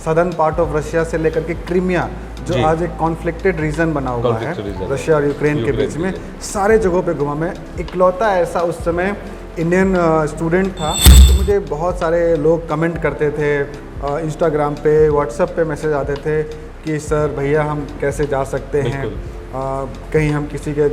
Southern part of Russia से लेकर के क्रीमिया, जो आज एक कॉन्फ्लिक्टेड रीजन बना हुआ है रशिया और यूक्रेन के बीच में, सारे जगहों पे घुमा। मैं इकलौता ऐसा उस समय इंडियन स्टूडेंट था। तो मुझे बहुत सारे लोग कमेंट करते थे, इंस्टाग्राम पे, व्हाट्सएप पे मैसेज आते थे कि सर भैया हम कैसे जा सकते हैं, कहीं हम किसी के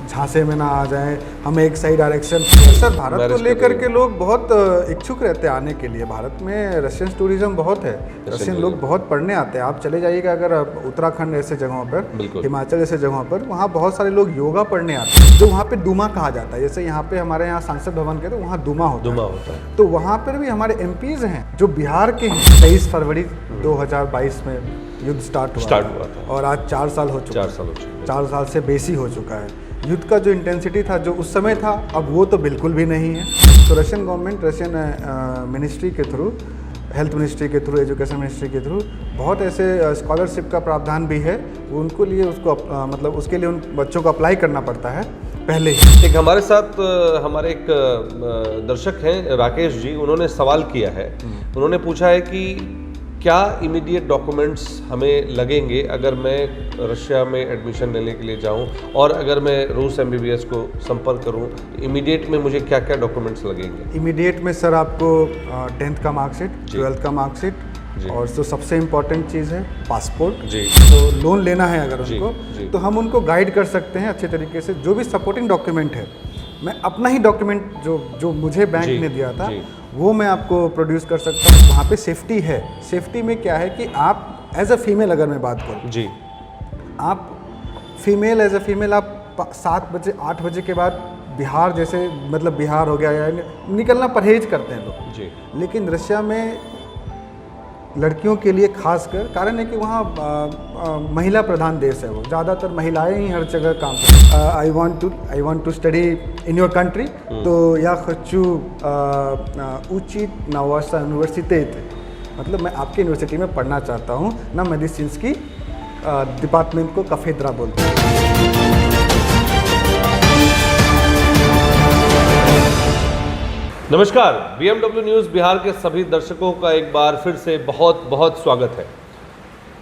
झांसे में ना आ जाएं, हमें एक सही डायरेक्शन। सर भारत को लेकर के लोग बहुत इच्छुक रहते हैं आने के लिए। भारत में रशियन टूरिज्म बहुत है, रशियन लोग बहुत पढ़ने आते हैं। आप चले जाइएगा अगर उत्तराखंड ऐसे जगहों पर, हिमाचल जैसे जगहों पर, वहाँ बहुत सारे लोग योगा पढ़ने आते हैं, जो वहाँ पे डूमा कहा जाता है। जैसे यहाँ पे हमारे यहाँ सांसद भवन के, तो वहाँ डूमा होता है। तो वहाँ पर भी हमारे MPs हैं जो बिहार के हैं। 23 फरवरी 2022 में युद्ध स्टार्ट हुआ था और आज 4 साल हो चुके हैं। 4 साल से बेसी हो चुका है। युद्ध का जो इंटेंसिटी था, जो उस समय था, अब वो तो बिल्कुल भी नहीं है। तो रशियन गवर्नमेंट, रशियन मिनिस्ट्री के थ्रू, हेल्थ मिनिस्ट्री के थ्रू, एजुकेशन मिनिस्ट्री के थ्रू बहुत ऐसे स्कॉलरशिप का प्रावधान भी है। उनको लिए उसको मतलब उसके लिए उन बच्चों को अप्लाई करना पड़ता है पहले ही। एक हमारे साथ हमारे एक दर्शक हैं राकेश जी, उन्होंने सवाल किया है। उन्होंने पूछा है कि क्या इमीडिएट डॉक्यूमेंट्स हमें लगेंगे अगर मैं रशिया में एडमिशन लेने के लिए जाऊं, और अगर मैं रूस MBBS को संपर्क करूं, इमीडिएट में मुझे क्या क्या डॉक्यूमेंट्स लगेंगे? इमीडिएट में सर आपको 10th का मार्कशीट, 12th का मार्कशीट, और जो सबसे इम्पोर्टेंट चीज़ है पासपोर्ट। तो लोन लेना है अगर उनको, तो हम उनको गाइड कर सकते हैं अच्छे तरीके से। जो भी सपोर्टिंग डॉक्यूमेंट है, मैं अपना ही डॉक्यूमेंट जो मुझे बैंक ने दिया था वो मैं आपको प्रोड्यूस कर सकता हूँ। वहाँ पे सेफ्टी है। सेफ्टी में क्या है कि आप एज अ फीमेल, अगर मैं बात करूँ जी, आप फीमेल, एज अ फीमेल आप 7 बजे 8 बजे के बाद बिहार जैसे, मतलब बिहार हो गया या निकलना परहेज करते हैं लोग जी। लेकिन रशिया में लड़कियों के लिए खासकर कारण है कि वहाँ महिला प्रधान देश है। वो ज़्यादातर महिलाएं ही हर जगह काम करती हैं। I want to study in your country, तो या खच्चू उचित नवासा यूनिवर्सिटेट, मतलब मैं आपकी यूनिवर्सिटी में पढ़ना चाहता हूँ ना। मेडिसिन की डिपार्टमेंट को कफेद्रा बोलते हैं। नमस्कार, BMW न्यूज़ बिहार के सभी दर्शकों का एक बार फिर से बहुत बहुत स्वागत है।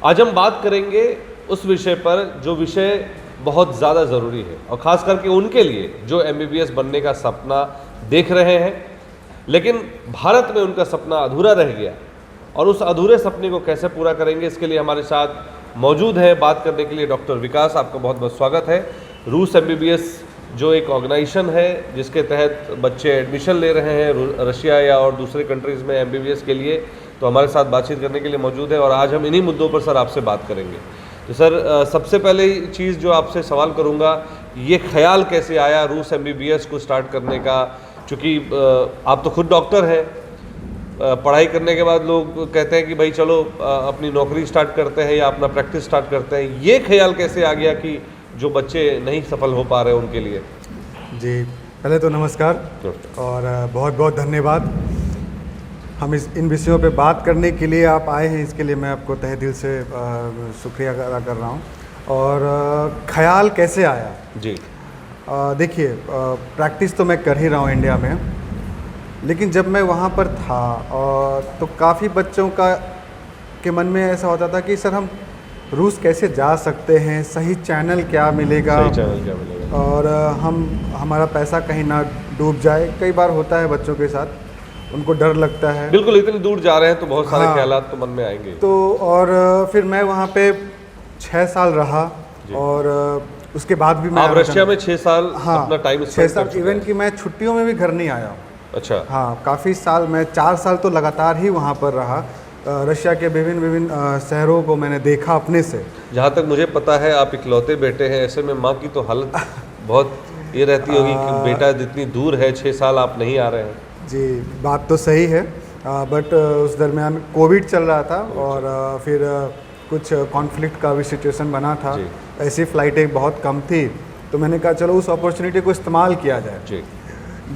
आज हम बात करेंगे उस विषय पर जो विषय बहुत ज़्यादा ज़रूरी है, और ख़ास करके उनके लिए जो MBBS बनने का सपना देख रहे हैं, लेकिन भारत में उनका सपना अधूरा रह गया, और उस अधूरे सपने को कैसे पूरा करेंगे, इसके लिए हमारे साथ मौजूद है बात करने के लिए डॉक्टर विकास। आपका बहुत बहुत स्वागत है। रूस MBBS जो एक ऑर्गेनाइजेशन है जिसके तहत बच्चे एडमिशन ले रहे हैं रशिया या और दूसरे कंट्रीज़ में MBBS के लिए, तो हमारे साथ बातचीत करने के लिए मौजूद है, और आज हम इन्हीं मुद्दों पर सर आपसे बात करेंगे। तो सर सबसे पहले चीज़ जो आपसे सवाल करूंगा, ये ख्याल कैसे आया रूस MBBS को स्टार्ट करने का? चूँकि आप तो खुद डॉक्टर हैं, पढ़ाई करने के बाद लोग कहते हैं कि भाई चलो अपनी नौकरी स्टार्ट करते हैं या अपना प्रैक्टिस स्टार्ट करते हैं। ये ख्याल कैसे आ गया कि जो बच्चे नहीं सफल हो पा रहे उनके लिए? जी, पहले तो नमस्कार और बहुत बहुत धन्यवाद। हम इन विषयों पे बात करने के लिए आप आए हैं, इसके लिए मैं आपको तहे दिल से शुक्रिया अदा कर रहा हूँ। और ख्याल कैसे आया जी? देखिए, प्रैक्टिस तो मैं कर ही रहा हूँ इंडिया में, लेकिन जब मैं वहाँ पर था और तो काफ़ी बच्चों के मन में ऐसा होता था कि सर हम रूस कैसे जा सकते हैं, सही चैनल क्या मिलेगा, और हमारा पैसा कहीं ना डूब जाए। कई बार होता है बच्चों के साथ, उनको डर लगता है। बिल्कुल, इतनी दूर जा रहे हैं तो बहुत सारे ख्यालात तो मन में आएंगे। तो और फिर मैं वहाँ पे 6 साल रहा, और उसके बाद भी मैं आप रशिया में 6 साल अपना टाइम 6 साल, इवन कि मैं छुट्टियों में भी घर नहीं आया। अच्छा। हाँ, काफ़ी साल, मैं 4 साल तो लगातार ही वहाँ पर रहा। रशिया के विभिन्न शहरों को मैंने देखा अपने से। जहाँ तक मुझे पता है आप इकलौते बेटे हैं, ऐसे में माँ की तो हालत बहुत ये रहती होगी कि बेटा जितनी दूर है, 6 साल आप नहीं आ रहे हैं। जी, बात तो सही है, बट उस दरमियान कोविड चल रहा था, और फिर कुछ कॉन्फ्लिक्ट का भी सिचुएशन बना था। ऐसी फ़्लाइटें बहुत कम थी, तो मैंने कहा चलो उस अपॉर्चुनिटी को इस्तेमाल किया जाए।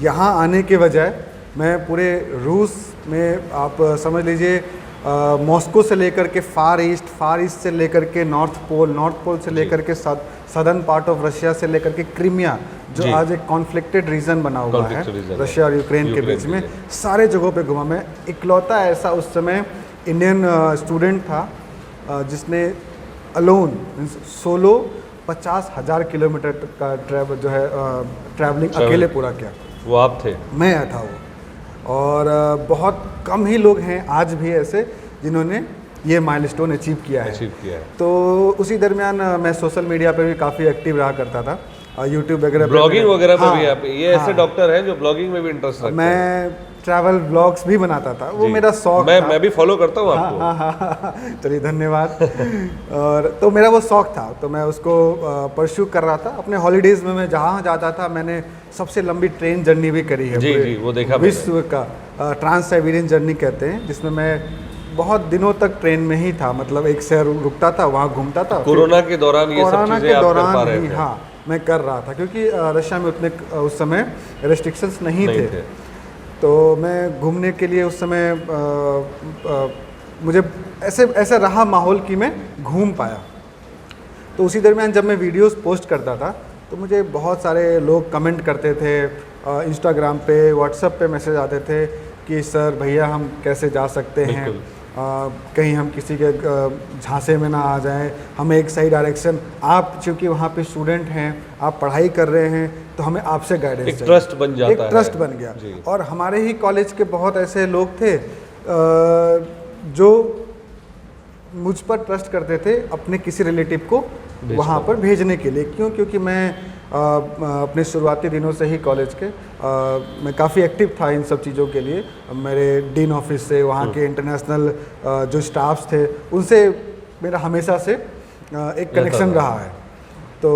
यहाँ आने के बजाय मैं पूरे रूस में, आप समझ लीजिए, मॉस्को से लेकर के फार ईस्ट से लेकर के नॉर्थ पोल से लेकर के सदर्न पार्ट ऑफ रशिया से लेकर के क्रीमिया, जो आज एक कॉन्फ्लिक्टेड रीजन बना हुआ है रशिया और यूक्रेन के बीच में, सारे जगहों पे घुमा। मैं इकलौता ऐसा उस समय इंडियन स्टूडेंट था जिसने अलोन सोलो 50,000 किलोमीटर का ट्रैवलिंग अकेले पूरा किया। वो आप थे? मैं था वो। और बहुत कम ही लोग हैं आज भी ऐसे जिन्होंने ये माइलस्टोन अचीव किया है। तो उसी दरमियान मैं सोशल मीडिया पे भी काफ़ी एक्टिव रहा करता था, यूट्यूब वगैरह, ब्लॉगिंग वगैरह पे भी आप ये ऐसे डॉक्टर हैं जो ब्लॉगिंग में भी इंटरेस्ट रखते हैं। मैं ट्रैवल ब्लॉग्स भी बनाता था, वो मेरा शौक था। मैं भी फॉलो करता हूँ आपको। हाँ, चलिए धन्यवाद। और तो मेरा वो शौक था, तो मैं उसको परस्यू कर रहा था। अपने हॉलीडेज़ में मैं जहाँ जाता था, मैंने सबसे लंबी ट्रेन जर्नी भी करी है। जी, वो देखा विश्व का ट्रांस साइबेरियन जर्नी कहते हैं, जिसमें मैं बहुत दिनों तक ट्रेन में ही था। मतलब एक शहर रुकता था, वहाँ घूमता था। कोरोना के दौरान ये सब चीजें आप कर पा रहे थे? हाँ, मैं कर रहा था, क्योंकि रशिया में उतने उस समय रेस्ट्रिक्शंस नहीं थे। तो मैं घूमने के लिए उस समय मुझे ऐसे रहा माहौल कि मैं घूम पाया। तो उसी दरमियान जब मैं वीडियोस पोस्ट करता था तो मुझे बहुत सारे लोग कमेंट करते थे, इंस्टाग्राम पे, व्हाट्सएप पे मैसेज आते थे कि सर भैया हम कैसे जा सकते हैं, कहीं हम किसी के झांसे में ना आ जाएं, हमें एक सही डायरेक्शन, आप चूँकि वहाँ पे स्टूडेंट हैं, आप पढ़ाई कर रहे हैं, तो हमें आपसे गाइडेंस एक ट्रस्ट बन जाता है। एक ट्रस्ट बन गया। और हमारे ही कॉलेज के बहुत ऐसे लोग थे जो मुझ पर ट्रस्ट करते थे अपने किसी रिलेटिव को वहाँ पर भेजने के लिए। क्यों? क्योंकि मैं अपने शुरुआती दिनों से ही कॉलेज के मैं काफ़ी एक्टिव था इन सब चीज़ों के लिए। मेरे डीन ऑफिस से, वहाँ के इंटरनेशनल जो स्टाफ्स थे, उनसे मेरा हमेशा से एक कनेक्शन रहा है। तो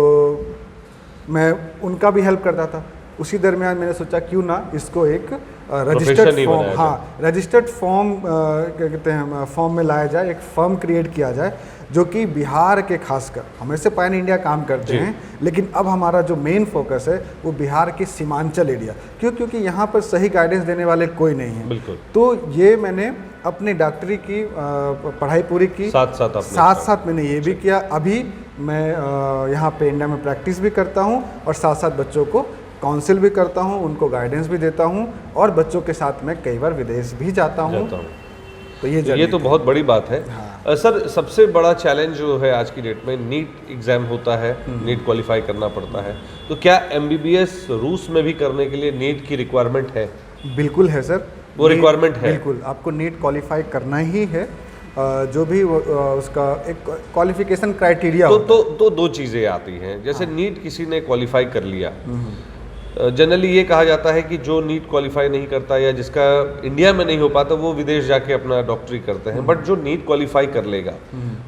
मैं उनका भी हेल्प करता था। उसी दरमियान मैंने सोचा क्यों ना इसको एक रजिस्टर्ड फॉर्म, रजिस्टर्ड फॉर्म क्या कहते हैं, फॉर्म में लाया जाए, एक फर्म क्रिएट किया जाए जो कि बिहार के खासकर, हम ऐसे पैन इंडिया काम करते हैं, लेकिन अब हमारा जो मेन फोकस है वो बिहार के सीमांचल एरिया। क्यों? क्योंकि यहाँ पर सही गाइडेंस देने वाले कोई नहीं है। बिल्कुल। तो ये मैंने अपनी डॉक्टरी की पढ़ाई पूरी की, साथ साथ मैंने ये भी किया। अभी मैं यहाँ पे इंडिया में प्रैक्टिस भी करता हूँ और साथ साथ बच्चों को काउंसिल भी करता हूँ, उनको गाइडेंस भी देता हूँ, और बच्चों के साथ मैं कई बार विदेश भी जाता हूँ। तो ये तो बहुत बड़ी बात है। हाँ। सर, सबसे बड़ा चैलेंज जो है आज की डेट में, नीट एग्ज़ाम होता है, नीट क्वालिफाई करना पड़ता है। तो क्या MBBS रूस में भी करने के लिए नीट की रिक्वायरमेंट है? बिल्कुल है सर, वो रिक्वायरमेंट है। बिल्कुल, आपको नीट क्वालिफाई करना ही है। जो भी उसका एक क्वालिफिकेशन क्राइटेरिया तो दो चीज़ें आती हैं। जैसे नीट किसी ने क्वालिफाई कर लिया, जनरली ये कहा जाता है कि जो नीट क्वालिफाई नहीं करता या जिसका इंडिया में नहीं हो पाता, वो विदेश जाके अपना डॉक्टरी करते हैं। बट जो नीट क्वालिफाई कर लेगा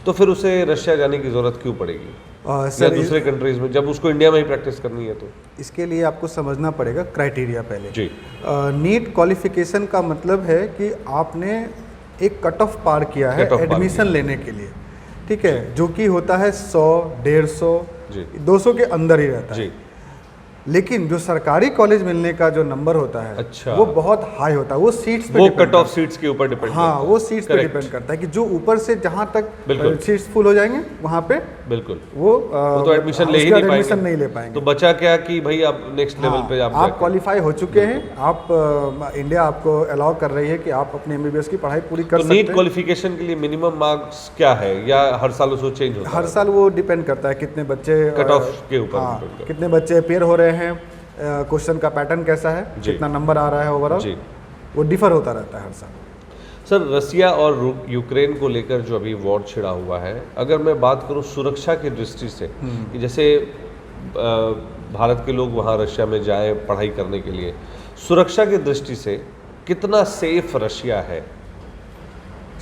तो फिर उसे रशिया जाने की ज़रूरत क्यों पड़ेगी या दूसरे कंट्रीज में, जब उसको इंडिया में ही प्रैक्टिस करनी है? तो इसके लिए आपको समझना पड़ेगा क्राइटेरिया पहले जी। नीट क्वालिफिकेशन का मतलब है कि आपने एक कट ऑफ पार किया है एडमिशन लेने के लिए, ठीक है, जो कि होता है 100, 150, 200 के अंदर ही रहता है। लेकिन जो सरकारी कॉलेज मिलने का जो नंबर होता है, अच्छा, वो बहुत हाई होता है। वो सीट्स पे, वो कट ऑफ सीट्स के ऊपर डिपेंड, हाँ, वो सीट्स पे डिपेंड करता है कि जो ऊपर से जहाँ तक सीट्स फुल हो जाएंगे वहाँ पे बिल्कुल वो तो एडमिशन ले ही नहीं ले पाएंगे। तो बचा क्या कि भाई आप नेक्स्ट लेवल पे आप क्वालिफाई हो चुके हैं, आप इंडिया आपको अलाउ कर रही है कि आप अपने MBBS की पढ़ाई पूरी कर सकते हैं। नीट क्वालिफिकेशन के लिए मिनिमम मार्क्स क्या है, या हर साल उसको चेंज होता है? हर साल वो डिपेंड करता है कितने बच्चे कट ऑफ के ऊपर, कितने बच्चे अपेयर हो रहे हैं, क्वेश्चन का पैटर्न कैसा है, कितना नंबर आ रहा है ओवरऑल, वो डिफर होता रहता है हर साल। सर, रसिया और यूक्रेन को लेकर जो अभी वॉर छिड़ा हुआ है, अगर मैं बात करूं सुरक्षा की दृष्टि से, कि जैसे भारत के लोग वहां रशिया में जाएं पढ़ाई करने के लिए, सुरक्षा की दृष्टि से कितना सेफ रशिया है?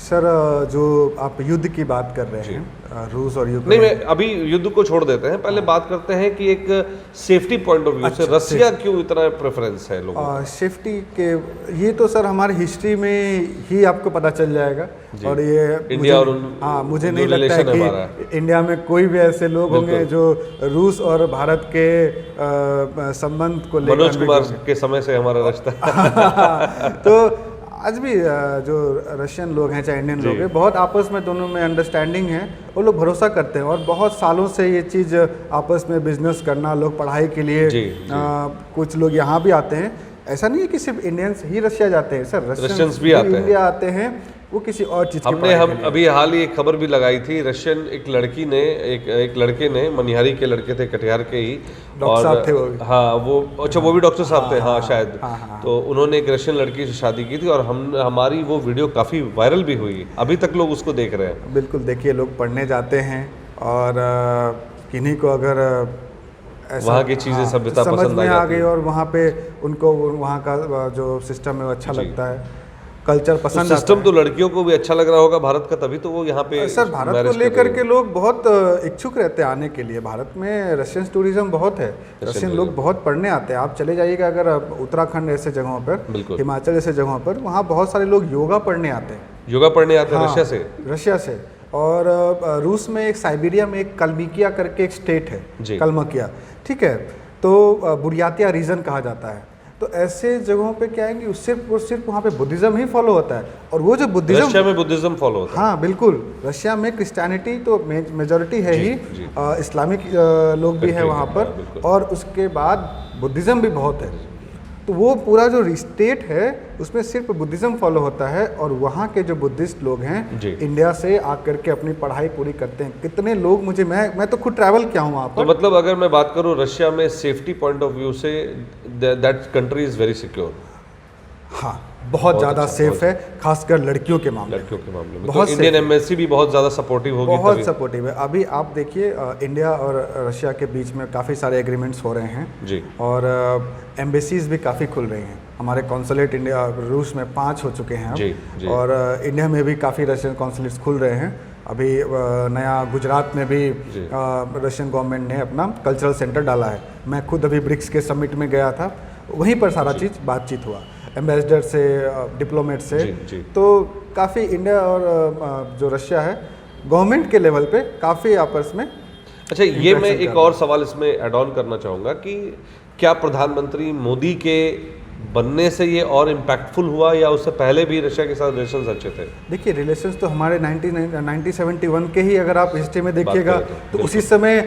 सर, जो आप युद्ध की बात कर रहे हैं, रूस और यूक्रेन, नहीं, मैं अभी युद्ध को छोड़ देते हैं, पहले बात करते हैं कि एक सेफ्टी पॉइंट ऑफ व्यू से रसिया क्यों इतना प्रेफरेंस है लोगों को? सेफ्टी के ये तो सर हमारी हिस्ट्री में ही आपको पता चल जाएगा। और ये इंडिया और मुझे नहीं लगता है कि इंडिया में कोई भी ऐसे लोग होंगे जो रूस और भारत के संबंध को लेकर। मनोज कुमार के समय से हमारा रिश्ता तो आज भी जो रशियन लोग हैं चाहे इंडियन लोग हैं, बहुत आपस में दोनों में अंडरस्टैंडिंग है, वो लोग भरोसा करते हैं। और बहुत सालों से ये चीज़ आपस में बिजनेस करना, लोग पढ़ाई के लिए कुछ लोग यहाँ भी आते हैं। ऐसा नहीं है कि सिर्फ इंडियंस ही रशिया जाते हैं सर, रशियंस भी आते हैं, इंडिया आते हैं, वो किसी और चीज़ हम अभी हाल ही एक खबर भी लगाई थी, रशियन एक लड़की ने एक लड़के ने, मनिहारी के लड़के थे, कटिहार के ही, डॉक्टर साहब थे वो भी। हाँ वो, अच्छा वो भी डॉक्टर साहब थे, हाँ शायद। हाँ। तो उन्होंने एक रशियन लड़की से शादी की थी और हमारी वो वीडियो काफ़ी वायरल भी हुई, अभी तक लोग उसको देख रहे हैं। बिल्कुल, देखिए लोग पढ़ने जाते हैं और किन्हीं को अगर ऐसा वहाँ की चीज़ें सभ्यता समझ पसंद में आ जाती गई है। और वहाँ पे उनको वहाँ का जो सिस्टम है वो अच्छा लगता है, कल्चर पसंद आता सिस्टम है। तो लड़कियों को भी अच्छा लग रहा होगा भारत का, तभी तो वो यहाँ पे सर भारत मैरिज को कर लेकर रही के हैं। लोग बहुत इच्छुक रहते हैं आने के लिए। भारत में रशियन टूरिज्म बहुत है, रशियन लोग बहुत पढ़ने आते हैं। आप चले जाइएगा अगर उत्तराखंड ऐसे जगहों पर, बिल्कुल। हिमाचल जैसे जगहों पर, वहाँ बहुत सारे लोग योगा पढ़ने आते हैं। योगा पढ़ने आते हैं हाँ, रशिया से। और रूस में एक साइबेरिया में एक कलमिकिया करके एक स्टेट है, जी। कलमकिया, ठीक है, तो बुर्यातिया रीजन कहा जाता है। तो ऐसे जगहों पे क्या है कि सिर्फ वहाँ पे बुद्धिज़्म ही फॉलो होता है। और वो जो बुद्धिज़्म, रशिया में बुद्धिज्म फॉलो होता है। हाँ बिल्कुल, रशिया में क्रिश्चियनिटी तो मेजॉरिटी है जी, ही, जी। इस्लामिक लोग भी हैं वहाँ पर, बिल्कुल। और उसके बाद बुद्धिज़्म भी बहुत है। तो वो पूरा जो स्टेट है उसमें सिर्फ बुद्धिज़्म फॉलो होता है, और वहाँ के जो बुद्धिस्ट लोग हैं जी। इंडिया से आकर के अपनी पढ़ाई पूरी करते हैं। कितने लोग, मैं तो खुद ट्रैवल किया हूँ वहाँ तो पर। मतलब अगर मैं बात करूँ रशिया में सेफ्टी पॉइंट ऑफ व्यू से, that country is very secure. हाँ, बहुत ज़्यादा अच्छा, सेफ है, खासकर लड़कियों के मामले में। लड़कियों के मामले में बहुत तो इंडियन safe एम्बेसी भी बहुत ज़्यादा सपोर्टिव होगी बहुत तभी। सपोर्टिव है। अभी आप देखिए इंडिया और रशिया के बीच में काफ़ी सारे एग्रीमेंट्स हो रहे हैं जी। और एम्बेसीज भी काफ़ी खुल रही हैं। हमारे कॉन्सुलेट इंडिया रूस में 5 हो चुके हैं अब। जी, जी। और इंडिया में भी काफ़ी रशियन कॉन्सुलेट्स खुल रहे हैं। अभी नया गुजरात में भी रशियन गवर्नमेंट ने अपना कल्चरल सेंटर डाला है। मैं खुद अभी ब्रिक्स के समिट में गया था, वहीं पर सारा चीज़ बातचीत हुआ, एम्बेसडर से, डिप्लोमेट से। जी, जी। तो काफ़ी इंडिया और जो रशिया है गवर्नमेंट के लेवल पे काफ़ी आपस में। अच्छा, ये मैं एक और सवाल इसमें ऐड ऑन करना चाहूँगा कि क्या प्रधानमंत्री मोदी के बनने से ये और इम्पैक्टफुल हुआ, या उससे पहले भी रशिया के साथ रिलेशंस अच्छे थे? देखिए रिलेशंस तो हमारे 1971 के ही अगर आप हिस्ट्री में देखिएगा करें तो उसी समय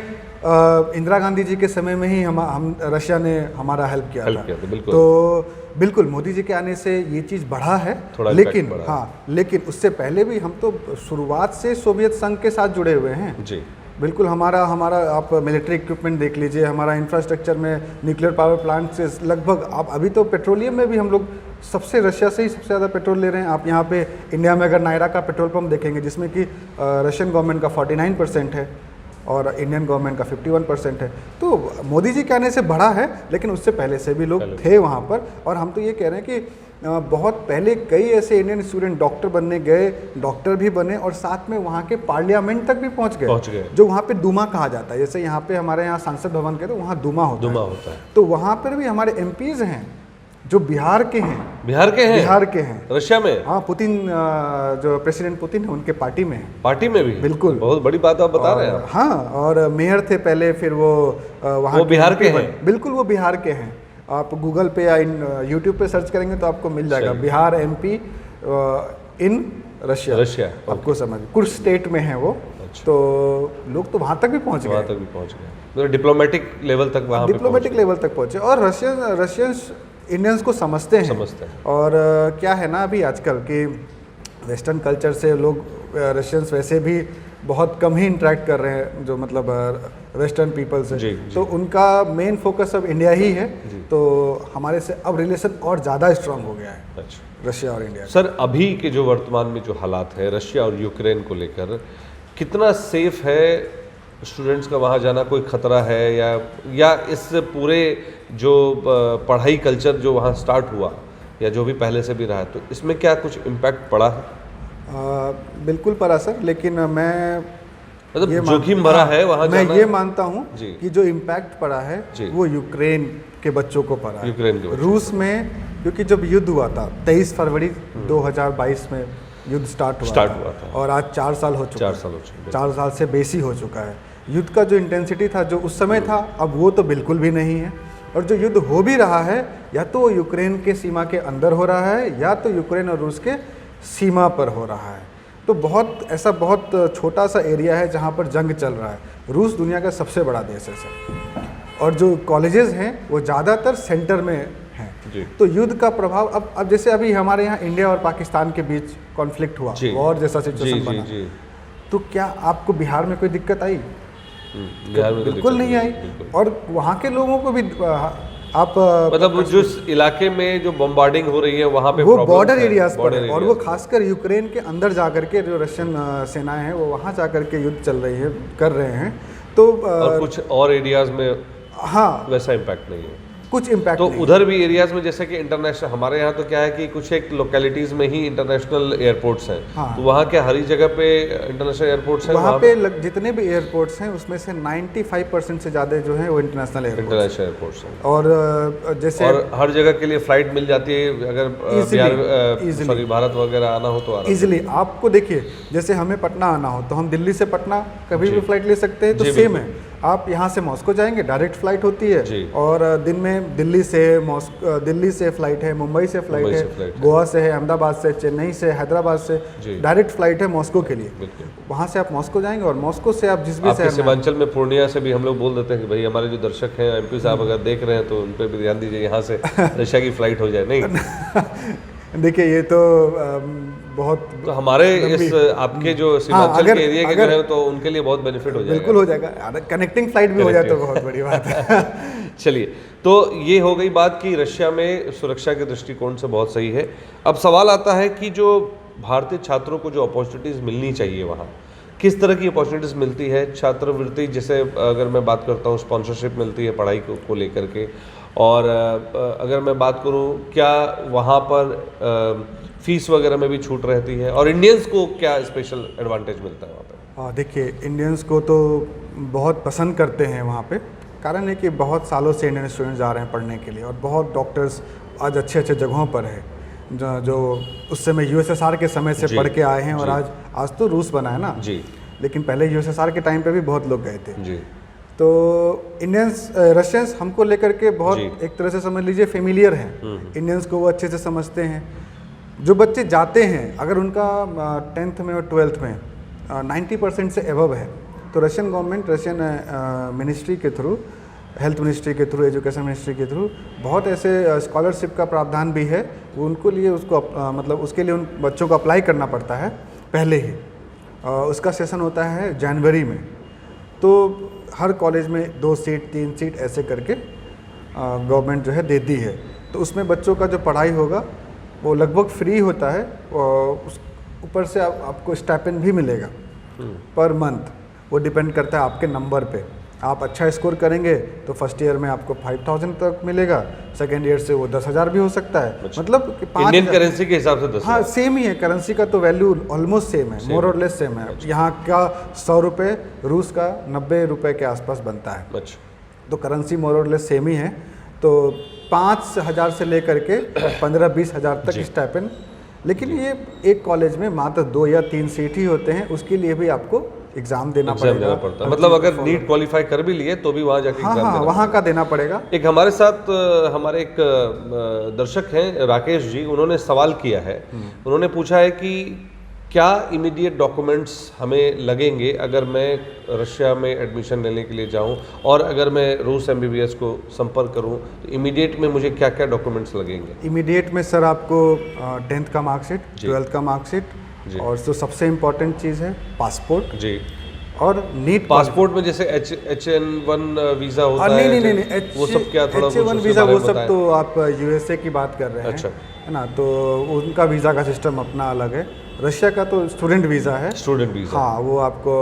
इंदिरा गांधी जी के समय में ही हम रशिया ने हमारा हेल्प किया था। बिल्कुल। तो बिल्कुल मोदी जी के आने से ये चीज़ बढ़ा है, थोड़ा लेकिन impact बढ़ा है। हाँ, लेकिन उससे पहले भी हम तो शुरुआत से सोवियत संघ के साथ जुड़े हुए हैं। जी। बिल्कुल, हमारा आप मिलिट्री इक्विपमेंट देख लीजिए, हमारा इंफ्रास्ट्रक्चर में न्यूक्लियर पावर प्लांट से लगभग, आप अभी तो पेट्रोलियम में भी हम लोग सबसे रशिया से ही सबसे ज़्यादा पेट्रोल ले रहे हैं। आप यहाँ पे इंडिया में अगर नायरा का पेट्रोल पंप देखेंगे जिसमें कि रशियन गवर्नमेंट का 49% है और इंडियन गवर्नमेंट का 51% है। तो मोदी जी के आने से बढ़ा है, लेकिन उससे पहले से भी लोग थे वहाँ पर। और हम तो ये कह रहे हैं कि बहुत पहले कई ऐसे इंडियन स्टूडेंट डॉक्टर बनने गए, डॉक्टर भी बने और साथ में वहाँ के पार्लियामेंट तक भी पहुँच गए, जो वहाँ पे दूमा कहा जाता है। जैसे यहाँ पे हमारे यहाँ सांसद भवन के तो वहाँ दूमा होता है। तो वहाँ पर भी हमारे एमपीज हैं जो बिहार के हैं। बिहार के हैं रशिया में? हाँ, पुतिन, जो प्रेसिडेंट पुतिन है उनके पार्टी में है। पार्टी में भी? बिल्कुल, बहुत बड़ी बात आप बता रहे हैं। हाँ, और मेयर थे पहले, फिर वो वहाँ बिहार के हैं? बिल्कुल, वो बिहार के हैं। आप गूगल पे या यूट्यूब पे सर्च करेंगे तो आपको मिल जाएगा, बिहार MP इन रशिया। आपको समझ, कुछ स्टेट में है वो। तो लोग तो वहाँ तक भी पहुँच गए, मतलब डिप्लोमेटिक लेवल तक, वहाँ डिप्लोमेटिक लेवल तक पहुँचे। और रशियंस इंडियंस को समझते हैं। और क्या है ना, अभी आजकल कि वेस्टर्न कल्चर से लोग, रशियंस वैसे भी बहुत कम ही इंटरेक्ट कर रहे हैं, जो मतलब वेस्टर्न पीपल से। तो उनका मेन फोकस अब इंडिया ही है। तो हमारे से अब रिलेशन और ज़्यादा स्ट्रांग हो गया है रशिया और इंडिया। सर, अभी के जो वर्तमान में जो हालात है रशिया और यूक्रेन को लेकर, कितना सेफ है स्टूडेंट्स का वहाँ जाना? कोई खतरा है या इस पूरे जो पढ़ाई कल्चर जो वहाँ स्टार्ट हुआ या जो भी पहले से भी रहा है, तो इसमें क्या कुछ इम्पैक्ट पड़ा है? बिल्कुल पड़ा सर, लेकिन मैं मतलब जोखिम भरा है वहाँ जाना? मैं ये मानता हूँ कि जो इम्पैक्ट पड़ा है वो यूक्रेन के बच्चों को पड़ा है। यूक्रेन के रूस में, क्योंकि जब युद्ध हुआ था 23 फरवरी 2022 में युद्ध स्टार्ट हुआ था और आज 4 साल हो चुका है। 4 साल से बेसी हो चुका है। युद्ध का जो इंटेंसिटी था जो उस समय था, अब वो तो बिल्कुल भी नहीं है। और जो युद्ध हो भी रहा है, या तो यूक्रेन के सीमा के अंदर हो रहा है या तो यूक्रेन और रूस के सीमा पर हो रहा है। तो बहुत छोटा सा एरिया है जहाँ पर जंग चल रहा है। रूस दुनिया का सबसे बड़ा देश है सर, और जो कॉलेजेस हैं वो ज़्यादातर सेंटर में हैं। जी। तो युद्ध का प्रभाव अब जैसे अभी हमारे यहाँ इंडिया और पाकिस्तान के बीच कॉन्फ्लिक्ट हुआ, वॉर जैसा सिचुएशन बना, तो क्या आपको बिहार में कोई दिक्कत आई? बिहार में बिल्कुल नहीं आई। और वहाँ के लोगों को भी आप मतलब जिस इलाके में जो बम्बार्डिंग हो रही है वहाँ पे वो बॉर्डर एरियाज पर है, और वो areas खासकर यूक्रेन के अंदर जाकर के जो रशियन सेनाएं हैं वो वहाँ जाकर के युद्ध चल रही है, कर रहे हैं। तो और कुछ और एरियाज में हाँ वैसा इम्पैक्ट नहीं है, कुछ इम्पैक्ट तो नहीं। उधर भी एरियाज में जैसे कि इंटरनेशनल, हमारे यहाँ तो क्या है कि कुछ एक लोकेलिटीज में ही इंटरनेशनल एयरपोर्ट्स हैं। हाँ। तो वहाँ क्या हर जगह पे इंटरनेशनल एयरपोर्ट्स हैं? वहाँ पे जितने भी एयरपोर्ट्स हैं उसमें से 95% से ज़्यादा जो है वो इंटरनेशनल एयरपोर्ट्स हैं। और जैसे और हर जगह के लिए फ्लाइट मिल जाती है, अगर भारत वगैरह आना हो तो इजीली। आपको देखिए जैसे हमें पटना आना हो तो हम दिल्ली से पटना कभी भी फ्लाइट ले सकते हैं, तो सेम है। आप यहाँ से मॉस्को जाएंगे, डायरेक्ट फ्लाइट होती है, और दिन में दिल्ली से फ्लाइट है, मुंबई से फ्लाइट है, गोवा से है, अहमदाबाद से, चेन्नई से, हैदराबाद से डायरेक्ट फ्लाइट है मॉस्को के लिए। वहाँ से आप मॉस्को जाएंगे और मॉस्को से आप जिस भी शहर में, सीमांचल में पूर्णिया से भी हम लोग बोल देते हैं कि भाई हमारे जो दर्शक हैं एमपी साहब अगर देख रहे हैं तो उन पर भी ध्यान दीजिए, यहाँ से रशिया की फ्लाइट हो जाए। नहीं देखिए ये तो बहुत तो हमारे इस आपके जो सीमांचल के एरिया के जो है तो उनके लिए बहुत बेनिफिट हो जाएगा। बिल्कुल हो जाएगा, कनेक्टिंग फ्लाइट भी हो जाए तो बहुत बड़ी बात है। चलिए, तो ये हो गई बात कि रशिया में सुरक्षा के दृष्टिकोण से बहुत सही है। अब सवाल आता है कि जो भारतीय छात्रों को जो अपॉर्चुनिटीज़ मिलनी चाहिए वहाँ किस तरह की अपॉर्चुनिटीज़ मिलती है? छात्रवृत्ति, जैसे अगर मैं बात करता हूँ स्पॉन्सरशिप मिलती है पढ़ाई को लेकर के, और अगर मैं बात करूँ क्या वहाँ पर फीस वगैरह में भी छूट रहती है, और इंडियंस को क्या स्पेशल एडवांटेज मिलता है वहाँ पे? देखिए इंडियंस को तो बहुत पसंद करते हैं वहाँ पे, कारण है कि बहुत सालों से इंडियन स्टूडेंट्स जा रहे हैं पढ़ने के लिए, और बहुत डॉक्टर्स आज अच्छे अच्छे जगहों पर है जो उस समय यूएसएसआर के समय से पढ़ के आए हैं, और आज तो रूस बना है ना जी, लेकिन पहले यूएसएसआर के टाइम पे भी बहुत लोग गए थे जी। तो इंडियंस रशियंस हमको लेकर के बहुत एक तरह से समझ लीजिए फेमिलियर हैं, इंडियंस को वो अच्छे से समझते हैं। जो बच्चे जाते हैं अगर उनका 10th में और 12th में 90% से एबव है, तो रशियन गवर्नमेंट, रशियन मिनिस्ट्री के थ्रू, हेल्थ मिनिस्ट्री के थ्रू, एजुकेशन मिनिस्ट्री के थ्रू बहुत ऐसे स्कॉलरशिप का प्रावधान भी है। वो उनको लिए उसको मतलब उसके लिए उन बच्चों को अप्लाई करना पड़ता है पहले ही। उसका सेशन होता है जनवरी में, तो हर कॉलेज में 2 सीट 3 सीट ऐसे करके गवर्नमेंट जो है देती है। तो उसमें बच्चों का जो पढ़ाई होगा वो लगभग फ्री होता है, और उस ऊपर से आपको स्टाइपेंड भी मिलेगा पर मंथ। वो डिपेंड करता है आपके नंबर पे। आप अच्छा स्कोर करेंगे तो फर्स्ट ईयर में आपको 5000 तक मिलेगा, सेकेंड ईयर से वो 10,000 भी हो सकता है। अच्छा। मतलब इंडियन करेंसी के हिसाब से 10,000? हाँ सेम ही है, करेंसी का तो वैल्यू ऑलमोस्ट सेम है, मोर और लेस सेम है। अच्छा। यहाँ का 100 रुपये रूस का 90 रुपये के आसपास बनता है। अच्छा। तो करेंसी मोर और लेस सेम ही है। तो 5,000 से लेकर के 15-20 हज़ार तक स्टाइपेंड। लेकिन ये एक कॉलेज में मात्र 2 या 3 सीट ही होते हैं, उसके लिए भी आपको एग्जाम देना पड़ता है। मतलब अगर नीट क्वालिफाई कर भी लिए तो भी वहाँ जाके एग्जाम देना वहाँ का देना पड़ेगा। एक हमारे साथ हमारे एक दर्शक हैं राकेश जी, उन्होंने सवाल किया है, उन्होंने पूछा है कि क्या इमीडिएट डॉक्यूमेंट्स हमें लगेंगे अगर मैं रशिया में एडमिशन लेने के लिए जाऊं, और अगर मैं रूस MBBS को संपर्क करूं तो इमीडिएट में मुझे क्या क्या डॉक्यूमेंट्स लगेंगे? इमीडिएट में सर आपको 10th का मार्कशीट, 12th का मार्कशीट, और जो सबसे इम्पोर्टेंट चीज़ है पासपोर्ट जी, और नीट। पासपोर्ट में जैसे H1 वीज़ा होता है? नहीं, वो सब क्या थोड़ा H1 वीज़ा वो सब तो आप USA की बात कर रहे हैं। अच्छा। है ना, तो उनका वीज़ा का सिस्टम अपना अलग है। रशिया का तो स्टूडेंट वीज़ा है। स्टूडेंट वीज़ा, हाँ, वो आपको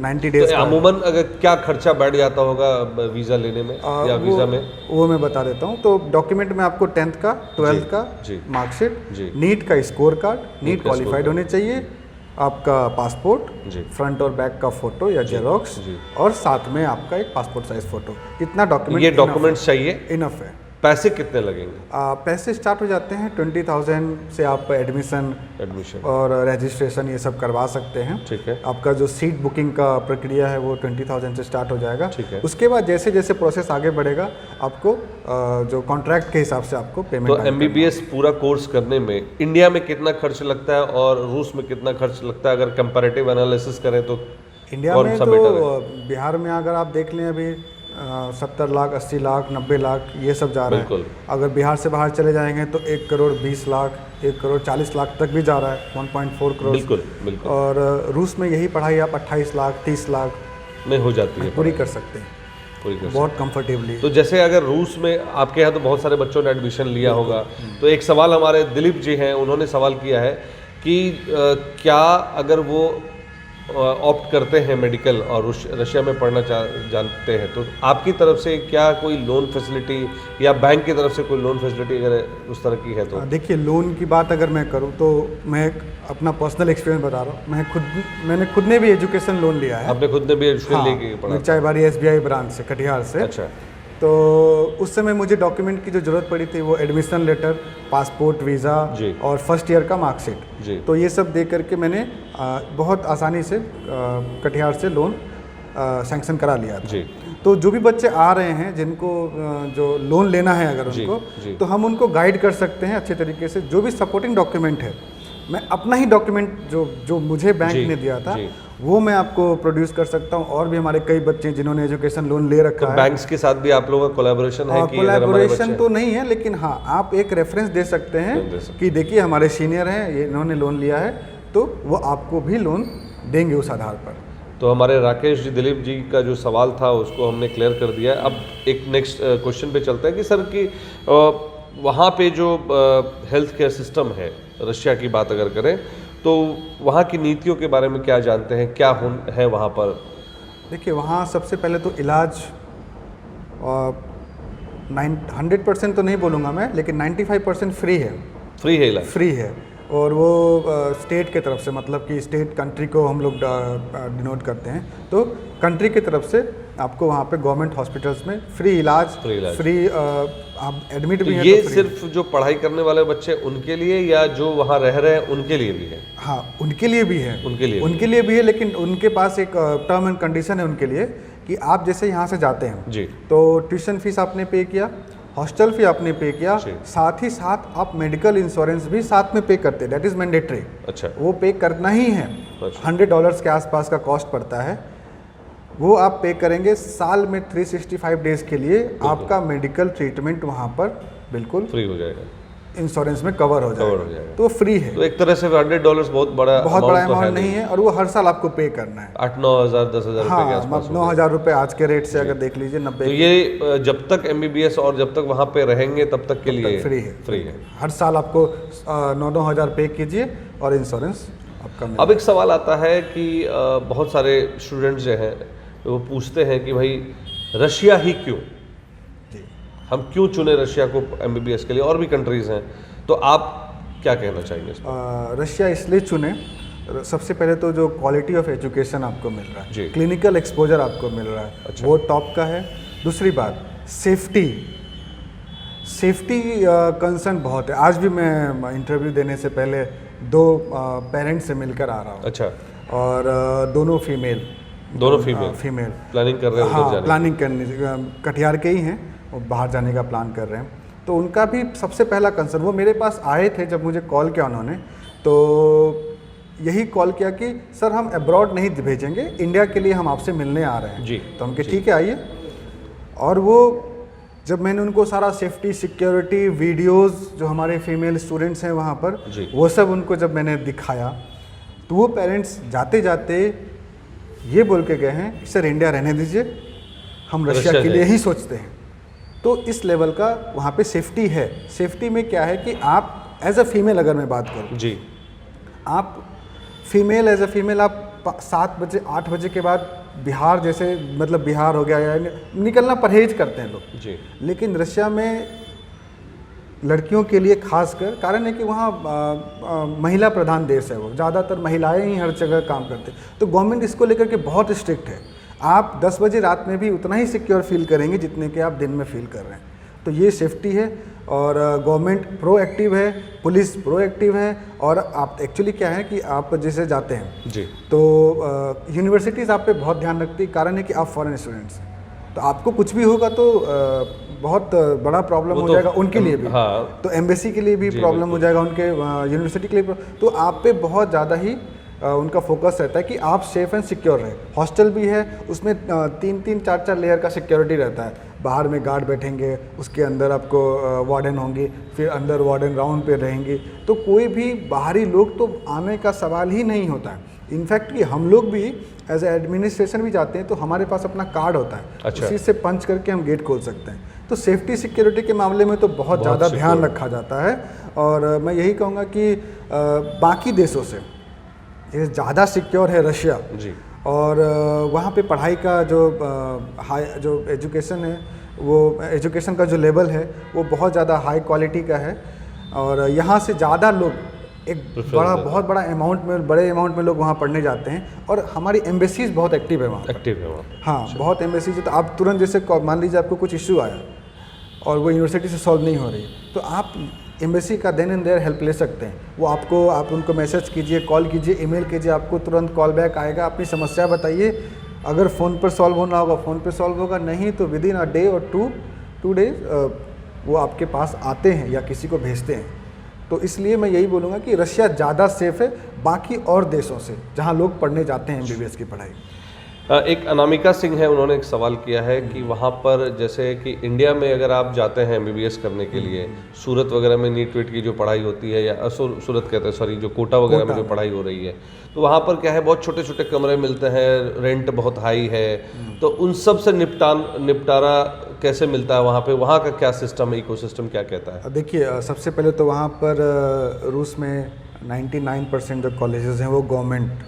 90 डेज। तो अमूमन अगर क्या खर्चा बैठ जाता होगा वीज़ा लेने में या वीज़ा में? वो मैं बता देता हूँ। तो डॉक्यूमेंट में आपको 10th का, 12th का मार्कशीट, नीट का स्कोर कार्ड, नीट क्वालिफाइड होने चाहिए, आपका पासपोर्ट, फ्रंट और बैक का फोटो या जेरोक्स, और साथ में आपका एक पासपोर्ट साइज फोटो। इतना डॉक्यूमेंट, ये डॉक्यूमेंट्स चाहिए, इनफ है। पैसे कितने लगेंगे? पैसे स्टार्ट हो जाते हैं 20,000 से। आप एडमिशन और रजिस्ट्रेशन ये सब करवा सकते हैं। ठीक है। आपका जो सीट बुकिंग का प्रक्रिया है वो 20,000 से स्टार्ट हो जाएगा। ठीक है। उसके बाद जैसे जैसे प्रोसेस आगे बढ़ेगा आपको जो कॉन्ट्रैक्ट के हिसाब से आपको पेमेंट। तो MBBS पूरा कोर्स करने में इंडिया में कितना खर्च लगता है और रूस में कितना खर्च लगता है, अगर कंपैरेटिव एनालिसिस करें तो? इंडिया में तो बिहार में अगर आप देख लें अभी 70 लाख, 80 लाख, 90 लाख ये सब जा रहा है। बिल्कुल। अगर बिहार से बाहर चले जाएंगे तो 1 करोड़ 20 लाख, 1 करोड़ 40 लाख तक भी जा रहा है, 1.4 करोड़। बिल्कुल बिल्कुल। और रूस में यही पढ़ाई आप 28 लाख, 30 लाख में हो जाती है, पूरी कर सकते हैं, पूरी कर बहुत कंफर्टेबली। तो जैसे अगर रूस में आपके यहाँ तो बहुत सारे बच्चों ने एडमिशन लिया होगा, तो एक सवाल हमारे दिलीप जी हैं, उन्होंने सवाल किया है कि क्या अगर वो ऑप्ट करते हैं मेडिकल और रशिया में पढ़ना जानते हैं, तो आपकी तरफ से क्या कोई लोन फैसिलिटी या बैंक की तरफ से कोई लोन फैसिलिटी अगर उस तरह की है तो? देखिए, लोन की बात अगर मैं करूं तो मैं अपना पर्सनल एक्सपीरियंस बता रहा हूं। मैंने खुद ने भी एजुकेशन लोन लिया है। आपने खुद ने भी एजुकेशन लेके पढ़ा? मिर्चाई बारी SBI ब्रांच से, कटिहार से। अच्छा। तो उस समय मुझे डॉक्यूमेंट की जो ज़रूरत पड़ी थी वो एडमिशन लेटर, पासपोर्ट, वीज़ा और फर्स्ट ईयर का मार्कशीट। तो ये सब दे करके मैंने बहुत आसानी से कटिहार से लोन सैंक्शन करा लिया था। तो जो भी बच्चे आ रहे हैं जिनको जो लोन लेना है अगर उनको, तो हम उनको गाइड कर सकते हैं अच्छे तरीके से। जो भी सपोर्टिंग डॉक्यूमेंट है, मैं अपना ही डॉक्यूमेंट जो मुझे बैंक ने दिया था वो मैं आपको प्रोड्यूस कर सकता हूँ। और भी हमारे कई बच्चे जिन्होंने एजुकेशन लोन ले रखा है। बैंक्स के साथ भी आप लोगों का कोलैबोरेशन है? कोलैबोरेशन तो नहीं है, लेकिन हाँ, आप एक रेफरेंस दे सकते हैं कि देखिए हमारे सीनियर हैं, ये इन्होंने लोन लिया है, तो वो आपको भी लोन देंगे उस आधार पर। तो हमारे राकेश जी, दिलीप जी का जो सवाल था उसको हमने क्लियर कर दिया। अब एक नेक्स्ट क्वेश्चन पे चलते हैं कि सर कि वहाँ पे जो हेल्थ केयर सिस्टम है, रशिया की बात अगर करें तो वहाँ की नीतियों के बारे में क्या जानते हैं, क्या है वहाँ पर? देखिए, वहाँ सबसे पहले तो इलाज 100% तो नहीं बोलूँगा मैं, लेकिन 95% फ्री है। फ्री है इलाज? फ्री है। और वो स्टेट के तरफ से, मतलब कि स्टेट कंट्री को हम लोग डिनोट करते हैं, तो कंट्री की तरफ से आपको वहाँ पे गवर्नमेंट हॉस्पिटल्स में फ्री इलाज, फ्री आप एडमिट भी हैं। ये तो सिर्फ जो पढ़ाई करने वाले बच्चे उनके लिए या जो वहाँ रह रहे हैं उनके लिए भी है? हाँ, उनके लिए भी है, उनके लिए भी है, लेकिन उनके पास एक टर्म एंड कंडीशन है उनके लिए कि आप जैसे यहाँ से जाते हैं जी, तो ट्यूशन फीस आपने पे किया, हॉस्टल फी आपने पे किया, साथ ही साथ आप मेडिकल इंश्योरेंस भी साथ में पे करते हैं, दैट इज़ मैंडेटरी। अच्छा। वो पे करना ही है। $100 के आसपास का कॉस्ट पड़ता है, वो आप पे करेंगे। साल में 365 डेज के लिए आपका मेडिकल ट्रीटमेंट वहाँ पर बिल्कुल फ्री हो जाएगा, इंश्योरेंस में कवर हो जाएगा, तो फ्री है। तो एक तरह से $100 बहुत बड़ा अमाउंट नहीं है, और वो हर साल आपको पे करना है। 8-9 हज़ार 10 हज़ार रुपए के आसपास। 9,000 रुपये आज के रेट से अगर देख लीजिए, 90। तो ये जब तक MBBS और जब तक वहाँ पे रहेंगे तब तक के लिए फ्री है। फ्री है। हर साल आपको 9-9 हज़ार पे कीजिए और इंश्योरेंस आपका। अब एक सवाल आता है कि बहुत सारे स्टूडेंट्स जो हैं वो पूछते हैं कि भाई रशिया ही क्यों, हम क्यों चुने रशिया को MBBS के लिए? और भी कंट्रीज़ हैं, तो आप क्या कहना चाहेंगे? रशिया इसलिए चुने, सबसे पहले तो जो क्वालिटी ऑफ एजुकेशन आपको मिल रहा है, क्लिनिकल एक्सपोजर आपको मिल रहा है, अच्छा, वो टॉप का है। दूसरी बात, सेफ्टी कंसर्न बहुत है। आज भी मैं इंटरव्यू देने से पहले 2 पेरेंट्स से मिलकर आ रहा हूँ। अच्छा। और दोनों फीमेल प्लानिंग कर रहे हैं? हाँ, प्लानिंग करने, कटिहार के ही हैं, वो बाहर जाने का प्लान कर रहे हैं। तो उनका भी सबसे पहला कंसर्न, वो मेरे पास आए थे जब मुझे कॉल किया उन्होंने, तो यही कॉल किया कि सर हम अब्रॉड नहीं भेजेंगे, इंडिया के लिए हम आपसे मिलने आ रहे हैं जी। तो हम कहे ठीक है आइए। और वो जब मैंने उनको सारा सेफ्टी, सिक्योरिटी वीडियोस जो हमारे फीमेल स्टूडेंट्स हैं वहाँ पर, वो सब उनको जब मैंने दिखाया, तो वो पेरेंट्स जाते जाते ये बोल के गए हैं कि सर इंडिया रहने दीजिए, हम रशिया के लिए ही सोचते हैं। तो इस लेवल का वहाँ पे सेफ्टी है। सेफ्टी में क्या है कि आप एज अ फीमेल, अगर मैं बात करूँ जी, आप फीमेल एज अ फीमेल आप 7 बजे 8 बजे के बाद बिहार जैसे, मतलब बिहार हो गया, या निकलना परहेज करते हैं लोग जी। लेकिन रशिया में लड़कियों के लिए खासकर कारण है कि वहाँ महिला प्रधान देश है, वो ज़्यादातर महिलाएं ही हर जगह काम करते हैं। तो गवर्नमेंट इसको लेकर के बहुत स्ट्रिक्ट है। आप 10 बजे रात में भी उतना ही सिक्योर फील करेंगे जितने के आप दिन में फील कर रहे हैं। तो ये सेफ्टी है, और गवर्नमेंट प्रोएक्टिव है, पुलिस प्रोएक्टिव है। और आप एक्चुअली क्या है कि आप जैसे जाते हैं जी, तो यूनिवर्सिटीज़ आप पे बहुत ध्यान रखती है, कारण है कि आप फॉरेन स्टूडेंट्स हैं, तो आपको कुछ भी होगा तो बहुत बड़ा प्रॉब्लम हो जाएगा उनके लिए भी। हाँ, तो एम्बेसी के लिए भी प्रॉब्लम हो जाएगा, उनके यूनिवर्सिटी के लिए। तो आप पे बहुत ज़्यादा ही उनका फोकस रहता है कि आप सेफ एंड सिक्योर रहें। हॉस्टल भी है, उसमें 3-3, 4-4 लेयर का सिक्योरिटी रहता है। बाहर में गार्ड बैठेंगे, उसके अंदर आपको वार्डन होंगी, फिर अंदर वार्डन राउंड पे रहेंगी, तो कोई भी बाहरी लोग तो आने का सवाल ही नहीं होता है। इनफैक्ट कि हम लोग भी एज एडमिनिस्ट्रेशन भी जाते हैं तो हमारे पास अपना कार्ड होता है, अच्छा। उसी से पंच करके हम गेट खोल सकते हैं। तो सेफ्टी सिक्योरिटी के मामले में तो बहुत ज़्यादा ध्यान रखा जाता है। और मैं यही कहूँगा कि बाकी देशों से ये ज़्यादा सिक्योर है रशिया जी। और वहाँ पे पढ़ाई का जो एजुकेशन है, वो एजुकेशन का जो लेवल है वो बहुत ज़्यादा हाई क्वालिटी का है। और यहाँ से ज़्यादा लोग एक बहुत बड़ा बड़े अमाउंट में लोग वहाँ पढ़ने जाते हैं। और हमारी एम्बेसीज बहुत एक्टिव है वहाँ। एक्टिव है वहाँ, हाँ, बहुत एम्बेसीज है। तो आप तुरंत जैसे मान लीजिए आपको कुछ इशू आया और वो यूनिवर्सिटी से सॉल्व नहीं हो रही, तो आप एम्बेसी का देन एंड देयर हेल्प ले सकते हैं। वो आप उनको मैसेज कीजिए, कॉल कीजिए, ईमेल कीजिए, आपको तुरंत कॉल बैक आएगा। अपनी समस्या बताइए, अगर फ़ोन पर सॉल्व होना होगा फ़ोन पर सॉल्व होगा, नहीं तो विदिन अ डे और टू डेज वो आपके पास आते हैं या किसी को भेजते हैं। तो इसलिए मैं यही बोलूँगा कि रशिया ज़्यादा सेफ़ है बाकी और देशों से जहाँ लोग पढ़ने जाते हैं MBBS की पढ़ाई। एक अनामिका सिंह है, उन्होंने एक सवाल किया है कि वहाँ पर जैसे कि इंडिया में अगर आप जाते हैं MBBS करने के लिए, सूरत वगैरह में नीट वीट की जो पढ़ाई होती है, या सूरत कहते हैं सॉरी, जो कोटा वगैरह में जो पढ़ाई हो रही है, तो वहाँ पर क्या है, बहुत छोटे छोटे कमरे मिलते हैं, रेंट बहुत हाई है, तो उन सब से निपटारा कैसे मिलता है वहाँ पे? वहाँ का क्या सिस्टम है, इकोसिस्टम क्या कहता है? देखिए, सबसे पहले तो वहाँ पर रूस में 99% जो कॉलेजेस हैं वो गवर्नमेंट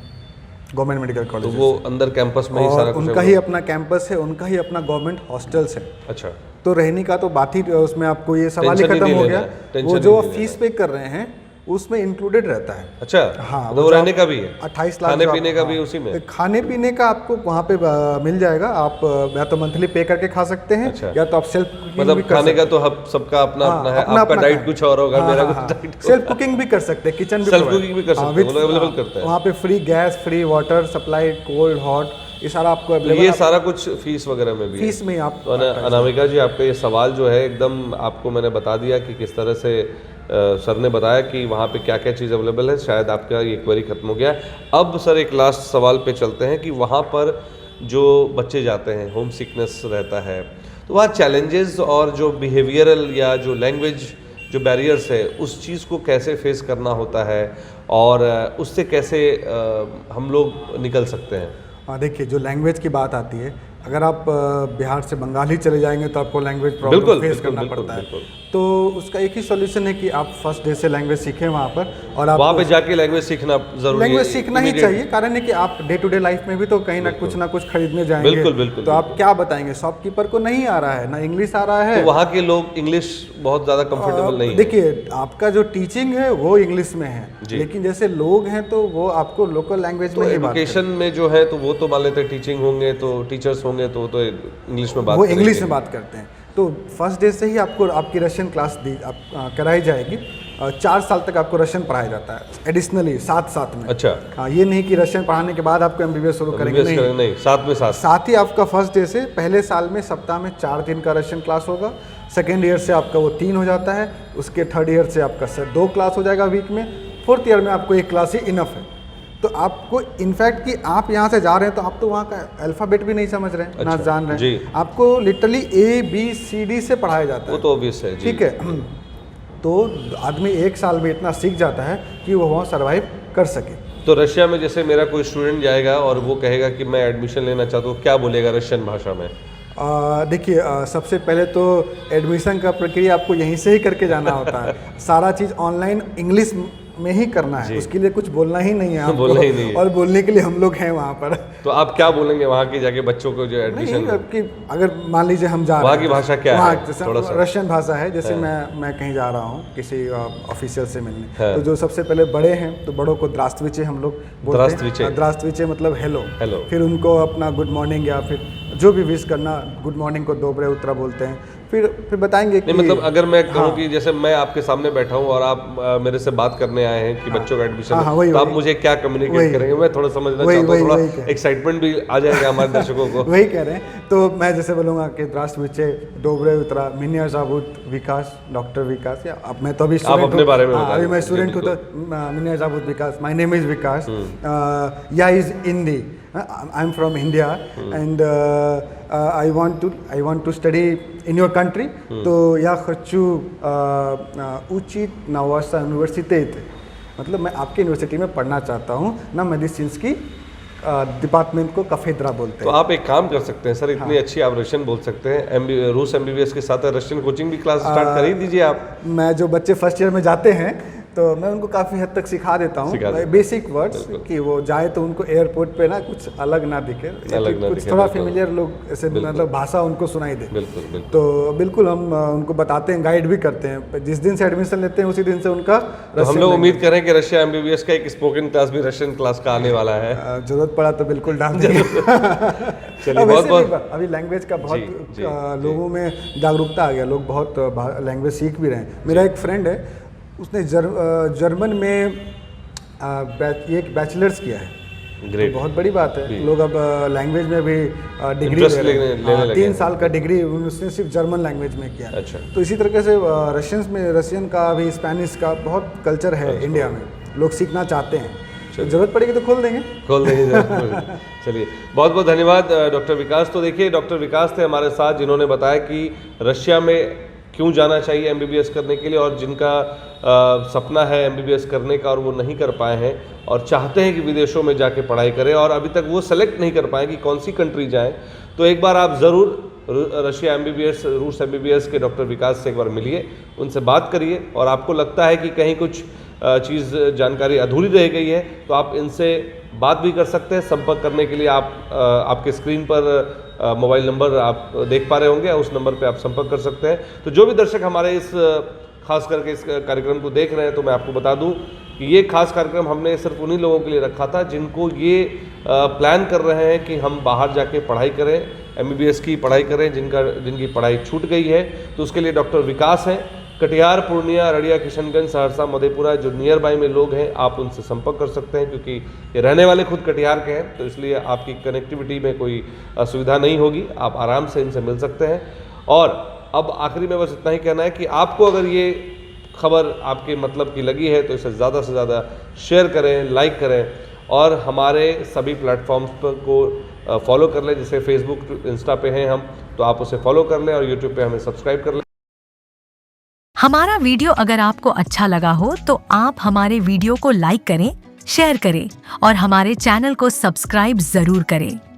मेडिकल कॉलेज, तो वो अंदर कैंपस में ही सारा कुछ उनका ही अपना कैंपस है, उनका ही अपना गवर्नमेंट हॉस्टल्स है। अच्छा, तो रहने का तो बात ही, उसमें आपको ये सवाल ही खत्म हो गया। वो जो आप फीस पे कर रहे हैं उसमें इंक्लूडेड रहता है। अच्छा, हाँ, तो रहने का भी है, 28 लाख, खाने पीने का भी उसी में? खाने पीने का आपको वहाँ पे मिल जाएगा। आप या तो मंथली पे करके खा सकते हैं, अच्छा। या तो आप सेल्फ कुकिंग मतलब भी कर खाने सकते का तो सबका अपना अपना है, अपना आपका अपना डाइट है। कुछ और होगा, मेरा कुछ डाइट सेल्फ कुकिंग भी कर सकते हैं, किचन भी सेल्फ कुकिंग भी कर सकते हैं, अवेलेबल करते हैं वहाँ पे। Free gas, free water supply, cold hot, ये सारा आपको अवेलेबल। ये सारा कुछ फीस वगैरह में भी है? फीस में आप तो अनामिका जी, आपका ये सवाल जो है एकदम आपको मैंने बता दिया कि किस तरह से सर ने बताया कि वहाँ पे क्या क्या चीज़ अवेलेबल है। शायद आपका ये क्वेरी खत्म हो गया। अब सर एक लास्ट सवाल पे चलते हैं कि वहाँ पर जो बच्चे जाते हैं, होम सिकनेस रहता है, तो वहाँ चैलेंजेस और जो बिहेवियरल या जो लैंग्वेज जो बैरियर्स है, उस चीज़ को कैसे फेस करना होता है और उससे कैसे हम लोग निकल सकते हैं? देखिए, जो लैंग्वेज की बात आती है, अगर आप बिहार से बंगाली चले जाएंगे तो आपको लैंग्वेज प्रॉब्लम फेस करना पड़ता है। तो उसका एक ही सॉल्यूशन है कि आप फर्स्ट डे से लैंग्वेज सीखें वहाँ पर, और आप वहाँ पे जाके लैंग्वेज सीखना जरूरी है। लैंग्वेज सीखना ही चाहिए, कारण है कि आप डे टू डे लाइफ में भी तो कहीं ना कुछ खरीदने जाएंगे। बिल्कुल। तो आप क्या बताएंगे? शॉपकीपर को नहीं आ रहा है, ना इंग्लिश आ रहा है, तो वहाँ के लोग इंग्लिश बहुत ज़्यादा कंफर्टेबल नहीं है। देखिए, आपका जो टीचिंग है वो इंग्लिश में है, लेकिन जैसे लोग हैं तो वो आपको लोकल लैंग्वेज में ही बात करेंगे। एजुकेशन में जो है तो वो तो मान लेते हैं, टीचिंग होंगे तो टीचर्स होंगे तो वो तो इंग्लिश में बात करते हैं। तो फर्स्ट डे से ही आपको आपकी रशियन क्लास कराई जाएगी। 4 साल तक आपको रशियन पढ़ाया जाता है एडिशनली, साथ में। अच्छा, हाँ, ये नहीं कि रशियन पढ़ाने के बाद आपको MBBS शुरू करेंगे, नहीं, साथ ही आपका फर्स्ट डे से पहले साल में सप्ताह में 4 दिन का रशियन क्लास होगा। सेकेंड ईयर से आपका वो 3 हो जाता है, उसके थर्ड ईयर से आपका 2 क्लास हो जाएगा वीक में, फोर्थ ईयर में आपको 1 क्लास ही इनफ है। तो आपको इनफैक्ट कि आप यहाँ से जा रहे हैं तो आप तो वहाँ का अल्फ़ाबेट भी नहीं समझ रहे हैं, अच्छा, ना जान रहे हैं। आपको लिटरली ABCD से पढ़ाया जाता है, वो तो ऑब्वियस है, ठीक है। तो आदमी 1 साल में इतना सीख जाता है कि वो वहाँ सर्वाइव कर सके। तो रशिया में जैसे मेरा कोई स्टूडेंट जाएगा और वो कहेगा कि मैं एडमिशन लेना चाहता हूँ, क्या बोलेगा रशियन भाषा में? देखिए, सबसे पहले तो एडमिशन का प्रक्रिया आपको यहीं से ही करके जाना होता है। सारा चीज़ ऑनलाइन इंग्लिश में ही करना है, उसके लिए कुछ बोलना ही नहीं है आपको, बोलना ही नहीं है। और बोलने के लिए हम लोग हैं वहाँ पर। तो आप क्या बोलेंगे वहाँ के जाके बच्चों को जो एडमिशन? कि अगर मान लीजिए हम जा रहे हैं, वहाँ की भाषा क्या है? थोड़ा सा रशियन भाषा है। जैसे मैं कहीं जा रहा हूँ किसी ऑफिशियल से मिलने, तो जो सबसे पहले बड़े हैं तो बड़ों को द्रास्तविचे हम लोग बोलते हैं। द्रास्तविचे मतलब हेलो। फिर उनको अपना गुड मॉर्निंग या फिर जो भी विश करना, गुड मॉर्निंग को दोबरे उत्तरा बोलते हैं। फिर बताएंगे कि नहीं मतलब अगर मैं कहूँ हाँ। कि जैसे मैं आपके सामने बैठा हूँ और आप मेरे से बात करने आए हैं कि बच्चों का एडमिशन हाँ, वही, तो आप वही। मुझे क्या कम्युनिकेट वही। करेंगे, मैं थोड़ा समझना वही, चाहता हूँ, वही, वही थोड़ा कह- एक्साइटमेंट भी आ जाएगा हमारे दर्शकों को। वही कह रहे हैं, तो मैं जैसे बोलूँगा कि Здравствуйте, доброе утро, меня зовут विकास, डॉक्टर विकास, या अब मैं तो अभी स्टूडेंट अपने बारे में बताइए। अभी मैं जी, स्टूडेंट हूँ, तो меня zовут Vikas, my name is Vikas, या इज़ हिंदी, I am from India and I want to study in your country, तो या хочу учить на вашем университете, मतलब मैं आपकी यूनिवर्सिटी में पढ़ना चाहता हूँ ना, मेडिसिन की डिपार्टमेंट को कफेद्रा बोलते तो हैं। आप एक काम कर सकते हैं सर, इतनी अच्छी आप रशियन बोल सकते हैं, रूस MBBS के साथ रशियन कोचिंग भी क्लास स्टार्ट कर ही दीजिए आप। मैं जो बच्चे फर्स्ट ईयर में जाते हैं तो मैं उनको काफ़ी हद तक सिखा देता सिखा हूँ देते बेसिक वर्ड्स, कि वो जाए तो उनको एयरपोर्ट पे ना कुछ अलग ना दिखे, अलग ना कुछ दिखे, थोड़ा बिल्कुल। फेमिलियर लोग ऐसे मतलब भाषा उनको सुनाई दे। बिल्कुल बिल्कुल। तो बिल्कुल हम उनको बताते हैं, गाइड भी करते हैं, जिस दिन से एडमिशन लेते हैं उसी दिन से उनका तो हम लोग उम्मीद करें कि रशिया MBBS का एक स्पोकन क्लास भी रशियन क्लास का आने वाला है। जरूरत पड़ा तो बिल्कुल डाल देंगे। चलिए बहुत बहुत अभी लैंग्वेज का बहुत जी, लोगों में जागरूकता आ गया, लोग बहुत लैंग्वेज सीख भी रहे हैं। मेरा एक फ्रेंड है, उसने जर्मन में एक बैचलर्स किया है, ग्रेट, तो बहुत बड़ी बात है। लोग अब लैंग्वेज में भी डिग्री Interest ले रहे लेने हैं, लगे 3 हैं। साल का डिग्री उसने सिर्फ जर्मन लैंग्वेज में किया। अच्छा। तो इसी तरीके से रशियन का भी, स्पेनिश का बहुत कल्चर है इंडिया में, लोग सीखना चाहते हैं, तो जरूरत पड़ेगी तो खोल देंगे। चलिए बहुत बहुत धन्यवाद डॉक्टर विकास। तो देखिए डॉक्टर विकास थे हमारे साथ, जिन्होंने बताया कि रशिया में क्यों जाना चाहिए MBBS करने के लिए, और जिनका सपना है MBBS करने का और वो नहीं कर पाए हैं और चाहते हैं कि विदेशों में जाके पढ़ाई करें और अभी तक वो सेलेक्ट नहीं कर पाए कि कौन सी कंट्री जाएं, तो एक बार आप ज़रूर रशिया MBBS, रूस MBBS के डॉक्टर विकास से एक बार मिलिए, उनसे बात करिए, और आपको लगता है कि कहीं कुछ चीज़ जानकारी अधूरी रह गई है तो आप इनसे बात भी कर सकते हैं। संपर्क करने के लिए आप आपके स्क्रीन पर मोबाइल नंबर आप देख पा रहे होंगे, उस नंबर पे आप संपर्क कर सकते हैं। तो जो भी दर्शक हमारे इस खास करके इस कार्यक्रम को देख रहे हैं, तो मैं आपको बता दूं कि ये खास कार्यक्रम हमने सिर्फ उन्हीं लोगों के लिए रखा था जिनको ये प्लान कर रहे हैं कि हम बाहर जाके पढ़ाई करें, MBBS की पढ़ाई करें, जिनकी पढ़ाई छूट गई है। तो उसके लिए डॉक्टर विकास हैं, कटिहार, पूर्णिया, अररिया, किशनगंज, सहरसा, मधेपुरा, जो नियर बाय में लोग हैं, आप उनसे संपर्क कर सकते हैं, क्योंकि ये रहने वाले खुद कटिहार के हैं, तो इसलिए आपकी कनेक्टिविटी में कोई असुविधा नहीं होगी, आप आराम से इनसे मिल सकते हैं। और अब आखिरी में बस इतना ही कहना है कि आपको अगर ये खबर आपके मतलब की लगी है तो इसे ज़्यादा से ज़्यादा शेयर करें, लाइक करें, और हमारे सभी प्लेटफॉर्म्स पर को फॉलो कर लें। जैसे फेसबुक, इंस्टा पे हैं हम, तो आप उसे फॉलो कर लें, और यूट्यूब पे हमें सब्सक्राइब कर लें। हमारा वीडियो अगर आपको अच्छा लगा हो तो आप हमारे वीडियो को लाइक करें, शेयर करें और हमारे चैनल को सब्सक्राइब जरूर करें।